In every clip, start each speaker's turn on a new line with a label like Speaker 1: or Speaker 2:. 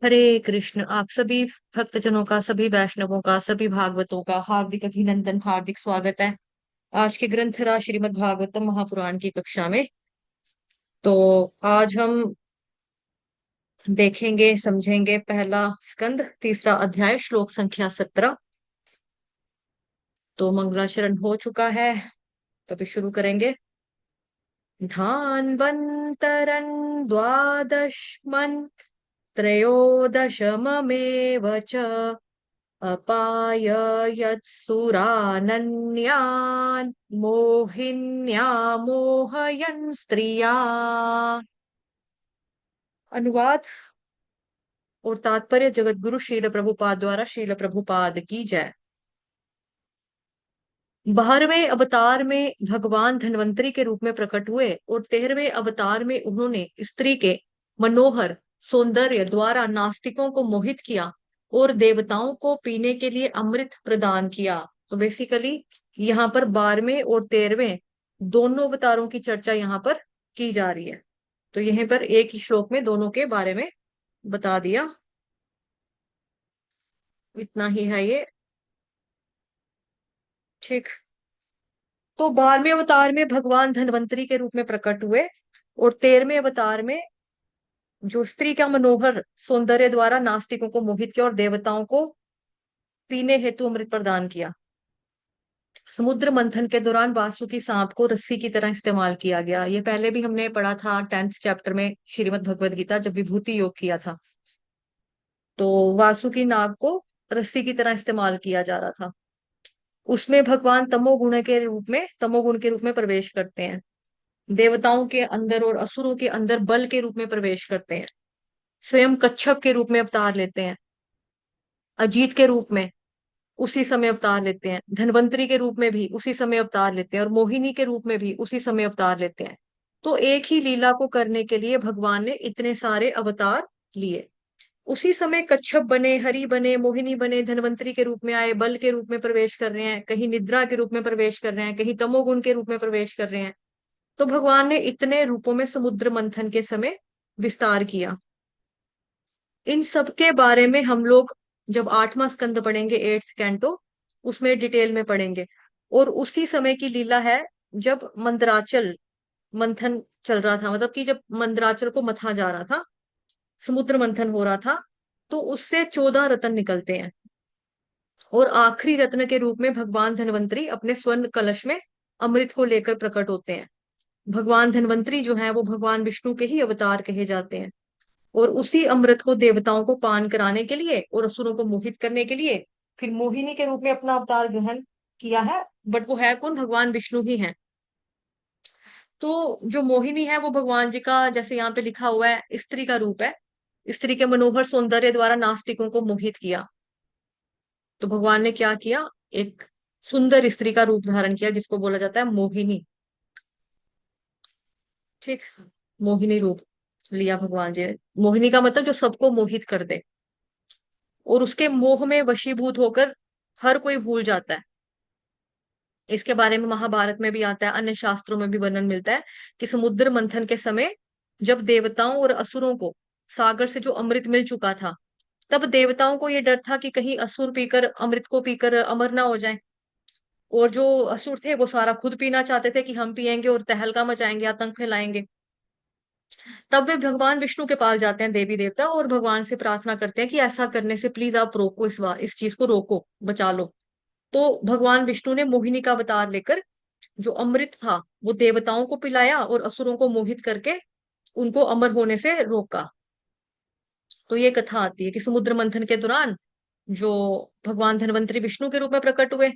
Speaker 1: हरे कृष्ण। आप सभी भक्तजनों का, सभी वैष्णवों का, सभी भागवतों का हार्दिक अभिनंदन, हार्दिक स्वागत है आज के ग्रंथराज श्रीमद् भागवतम महापुराण की कक्षा में। तो आज हम देखेंगे, समझेंगे पहला स्कंद, तीसरा अध्याय, श्लोक संख्या 17। तो मंगलाचरण हो चुका है, तभी शुरू करेंगे। धान्वन्तरं द्वादशमन् त्रयोदशममेव च अपाय यत्सुरानन्यान् मोहिन्या मोहयन् स्त्रिया। अनुवाद और तात्पर्य जगत गुरु श्रील प्रभुपाद द्वारा। श्रील प्रभुपाद की जय। 12वें अवतार में भगवान धन्वंतरी के रूप में प्रकट हुए और 13वें अवतार में उन्होंने स्त्री के मनोहर सौंदर्य द्वारा नास्तिकों को मोहित किया और देवताओं को पीने के लिए अमृत प्रदान किया। तो बेसिकली यहाँ पर 12वें और 13वें दोनों अवतारों की चर्चा यहाँ पर की जा रही है। तो यहीं पर एक ही श्लोक में दोनों के बारे में बता दिया। इतना ही है ये। ठीक। तो 12वें अवतार में भगवान धन्वंतरी के रूप में प्रकट हुए और 13वें अवतार में जो स्त्री का मनोहर सौंदर्य द्वारा नास्तिकों को मोहित किया और देवताओं को पीने हेतु अमृत प्रदान किया। समुद्र मंथन के दौरान वासुकी सांप को रस्सी की तरह इस्तेमाल किया गया। ये पहले भी हमने पढ़ा था 10th चैप्टर में श्रीमद् भगवद गीता, जब विभूति योग किया था। तो वासुकी नाग को रस्सी की तरह इस्तेमाल किया जा रहा था। उसमें भगवान तमोगुण के रूप में प्रवेश करते हैं। देवताओं के अंदर और असुरों के अंदर बल के रूप में प्रवेश करते हैं। स्वयं कच्छप के रूप में अवतार लेते हैं। अजीत के रूप में उसी समय अवतार लेते हैं। धनवंतरी के रूप में भी उसी समय अवतार लेते हैं और मोहिनी के रूप में भी उसी समय अवतार लेते हैं। तो एक ही लीला को करने के लिए भगवान ने इतने सारे अवतार लिए। उसी समय कच्छप बने, हरि बने, मोहिनी बने, धनवंतरी के रूप में आए, बल के रूप में प्रवेश कर रहे हैं, कहीं निद्रा के रूप में प्रवेश कर रहे हैं, कहीं तमोगुण के रूप में प्रवेश कर रहे हैं। तो भगवान ने इतने रूपों में समुद्र मंथन के समय विस्तार किया। इन सब के बारे में हम लोग जब 8वां स्कंद पढ़ेंगे, 8th कैंटो, उसमें डिटेल में पढ़ेंगे। और उसी समय की लीला है जब मंदराचल मंथन चल रहा था, मतलब कि जब मंदराचल को मथा जा रहा था, समुद्र मंथन हो रहा था, तो उससे 14 रत्न निकलते हैं। और आखिरी रत्न के रूप में भगवान धन्वंतरी अपने स्वर्ण कलश में अमृत को लेकर प्रकट होते हैं। भगवान धन्वंतरी जो है वो भगवान विष्णु के ही अवतार कहे जाते हैं। और उसी अमृत को देवताओं को पान कराने के लिए और असुरों को मोहित करने के लिए फिर मोहिनी के रूप में अपना अवतार ग्रहण किया है। बट वो है कौन? भगवान विष्णु ही है। तो जो मोहिनी है वो भगवान जी का, जैसे यहाँ पे लिखा हुआ है, स्त्री का रूप है। स्त्री के मनोहर सौंदर्य द्वारा नास्तिकों को मोहित किया। तो भगवान ने क्या किया? एक सुंदर स्त्री का रूप धारण किया, जिसको बोला जाता है मोहिनी। ठीक। मोहिनी रूप लिया भगवान जी ने। मोहिनी का मतलब जो सबको मोहित कर दे और उसके मोह में वशीभूत होकर हर कोई भूल जाता है। इसके बारे में महाभारत में भी आता है, अन्य शास्त्रों में भी वर्णन मिलता है कि समुद्र मंथन के समय जब देवताओं और असुरों को सागर से जो अमृत मिल चुका था, तब देवताओं को ये डर था कि कहीं असुर पीकर, अमृत को पीकर अमर ना हो जाए। और जो असुर थे वो सारा खुद पीना चाहते थे कि हम पियेंगे और तहलका मचाएंगे, आतंक फैलाएंगे। तब वे भगवान विष्णु के पास जाते हैं, देवी देवता, और भगवान से प्रार्थना करते हैं कि ऐसा करने से प्लीज आप रोको, इस चीज को रोको, बचा लो। तो भगवान विष्णु ने मोहिनी का अवतार लेकर जो अमृत था वो देवताओं को पिलाया और असुरों को मोहित करके उनको अमर होने से रोका। तो ये कथा आती है कि समुद्र मंथन के दौरान जो भगवान धन्वंतरी विष्णु के रूप में प्रकट हुए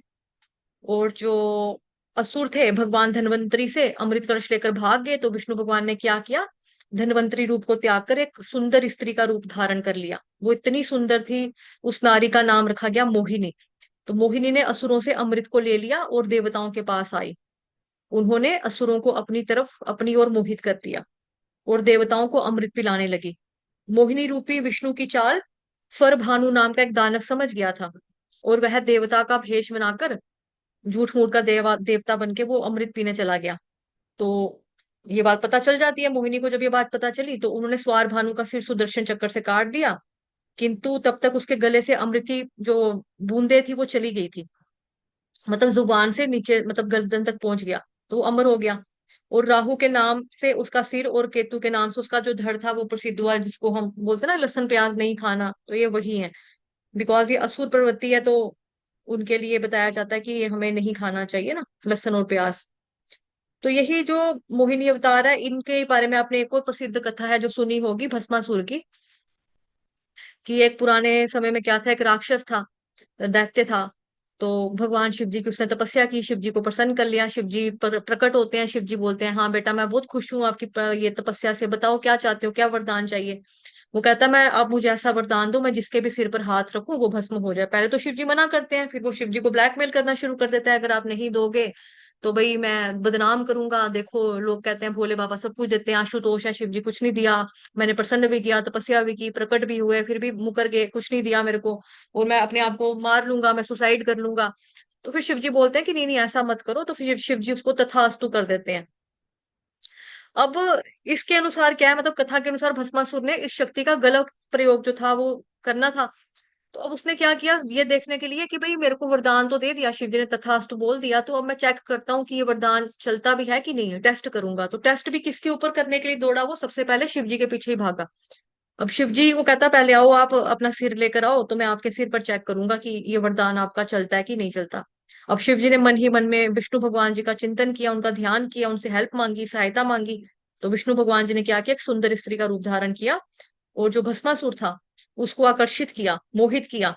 Speaker 1: और जो असुर थे भगवान धन्वंतरी से अमृत कलश लेकर भाग गए, तो विष्णु भगवान ने क्या किया? धन्वंतरी रूप को त्याग कर एक सुंदर स्त्री का रूप धारण कर लिया। वो इतनी सुंदर थी, उस नारी का नाम रखा गया मोहिनी। तो मोहिनी ने असुरों से अमृत को ले लिया और देवताओं के पास आई। उन्होंने असुरों को अपनी तरफ, अपनी ओर मोहित कर दिया और देवताओं को अमृत पिलाने लगी। मोहिनी रूपी विष्णु की चाल स्वर भानु नाम का एक दानव समझ गया था और वह देवता का भेष बनाकर झूठ मूठ का देवता बन के वो अमृत पीने चला गया। तो ये बात पता चल जाती है मोहिनी को। जब ये बात पता चली तो उन्होंने स्वार भानु का सिर सुदर्शन चक्कर से काट दिया किंतु तब तक उसके गले से अमृत की जो बूंदे थी वो चली गई थी, मतलब जुबान से नीचे, मतलब गर्दन तक पहुंच गया, तो वो अमर हो गया। और राहु के नाम से उसका सिर, और केतु के नाम से उसका जो धड़ था वो प्रसिद्ध हुआ, जिसको हम बोलते हैं ना लहसुन प्याज नहीं खाना, तो ये वही है। बिकॉज ये असुर प्रवृत्ति है, तो उनके लिए बताया जाता है कि ये हमें नहीं खाना चाहिए ना, लहसुन और प्याज। तो यही जो मोहिनी अवतार है, इनके बारे में आपने एक और प्रसिद्ध कथा है जो सुनी होगी, भस्मासुर की। कि एक पुराने समय में क्या था, एक राक्षस था, दैत्य था। तो भगवान शिव जी की उसने तपस्या की, शिव जी को प्रसन्न कर लिया। शिव जी पर प्रकट होते हैं, शिव जी बोलते हैं, हाँ बेटा मैं बहुत खुश हूँ आपकी ये तपस्या से, बताओ क्या चाहते हो, क्या वरदान चाहिए। वो कहता है, मैं, आप मुझे ऐसा वरदान दो, मैं जिसके भी सिर पर हाथ रखूं वो भस्म हो जाए। पहले तो शिव जी मना करते हैं, फिर वो शिव जी को ब्लैकमेल करना शुरू कर देता है, अगर आप नहीं दोगे तो भाई मैं बदनाम करूंगा, देखो लोग कहते हैं भोले बाबा सब कुछ देते हैं, आशुतोष है, शिव जी कुछ नहीं दिया। मैंने प्रसन्न भी किया, तपस्या भी की, प्रकट भी हुए, फिर भी मुकर गए, कुछ नहीं दिया मेरे को, और मैं अपने आप को मार लूंगा, मैं सुसाइड कर लूंगा। तो फिर शिव जी बोलते हैं कि नहीं नहीं ऐसा मत करो, तो फिर शिव जी उसको तथास्तु कर देते हैं। अब इसके अनुसार क्या है, मतलब कथा के अनुसार भस्मासुर ने इस शक्ति का गलत प्रयोग जो था वो करना था। तो अब उसने क्या किया, ये देखने के लिए कि भाई मेरे को वरदान तो दे दिया शिव जी ने, तथास्तु बोल दिया, तो अब मैं चेक करता हूँ कि ये वरदान चलता भी है कि नहीं है, टेस्ट करूंगा। तो टेस्ट भी किसके ऊपर करने के लिए दौड़ा, वो सबसे पहले शिव जी के पीछे ही भागा। अब शिव जी को कहता, पहले आओ आप अपना सिर लेकर आओ, तो मैं आपके सिर पर चेक करूंगा कि ये वरदान आपका चलता है कि नहीं चलता। अब शिव जी ने मन ही मन में विष्णु भगवान जी का चिंतन किया, उनका ध्यान किया, उनसे हेल्प मांगी, सहायता मांगी। तो विष्णु भगवान जी ने क्या किया, एक सुंदर स्त्री का रूप धारण किया, और जो भस्मासुर था उसको आकर्षित किया, मोहित किया,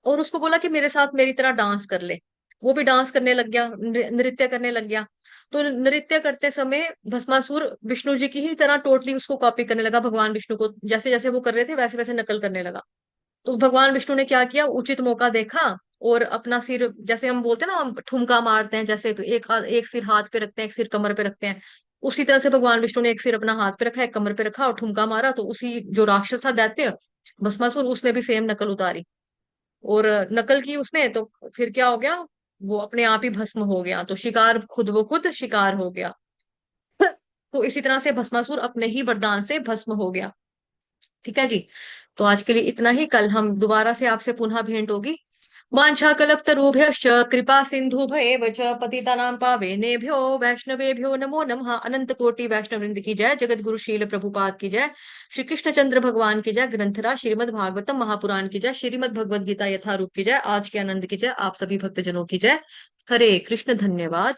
Speaker 1: और उसको बोला कि मेरे साथ मेरी तरह डांस कर ले। वो भी डांस करने लग गया, नृत्य करने लग गया। तो नृत्य करते समय भस्मासुर विष्णु जी की ही तरह टोटली उसको कॉपी करने लगा, भगवान विष्णु को जैसे जैसे वो कर रहे थे वैसे वैसे नकल करने लगा। तो भगवान विष्णु ने क्या किया, उचित मौका देखा, और अपना सिर, जैसे हम बोलते हैं ना, हम ठुमका मारते हैं, जैसे एक सिर हाथ पे रखते हैं, एक सिर कमर पे रखते हैं, उसी तरह से भगवान विष्णु ने एक सिर अपना हाथ पे रखा, एक कमर पे रखा, और ठुमका मारा। तो उसी जो राक्षस था दैत्य भस्मासुर, उसने भी सेम नकल उतारी, और नकल की उसने, तो फिर क्या हो गया, वो अपने आप ही भस्म हो गया। तो शिकार खुद वो खुद शिकार हो गया। तो इसी तरह से भस्मासुर अपने ही वरदान से भस्म हो गया। ठीक है जी। तो आज के लिए इतना ही, कल हम दोबारा से आपसे पुनः भेंट होगी। वाञ्छा कल्पतरुभ्यश्च कृपा सिन्धुभ्येव च पतितानां पावनेभ्यो वैष्णवेभ्यो नमो नमः। अनंत कोटि वैष्णव वृंद की जय, जगत गुरु शील प्रभुपाद की जय, श्री कृष्ण चंद्र भगवान की जय, ग्रंथराज श्रीमद् भागवतम महापुराण की जय, श्रीमद् भगवद गीता यथारूप की जय, आज के आनंद की जय, आप सभी भक्तजनों की जय। हरे कृष्ण, धन्यवाद।